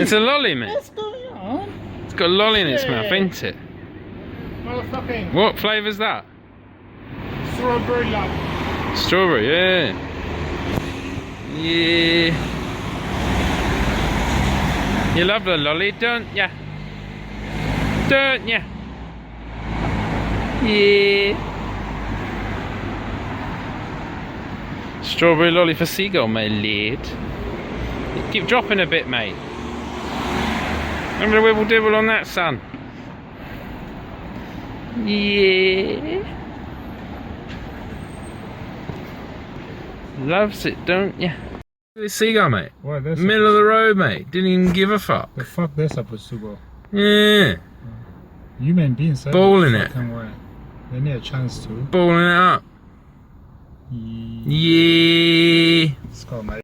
It's a lolly, mate. What's going on? It's got a lolly in its Yeah. mouth, ain't it? Motherfucking What flavour's that? strawberry love. Strawberry, yeah. Yeah. You love the lolly, don't ya? Don't ya? Yeah. Strawberry lolly for Seagull, my lad. Keep dropping a bit, mate. Remember the wibble dibble on that, son? Yeah. Loves it, don't ya? This Seagull, mate. What? That's Middle of the road, mate. Didn't even give a fuck. the fuck they're supposed to go. Yeah. Human beings. Balling it. They need a chance to. Balling it up. Yeah. Yeah. Let's go, mate.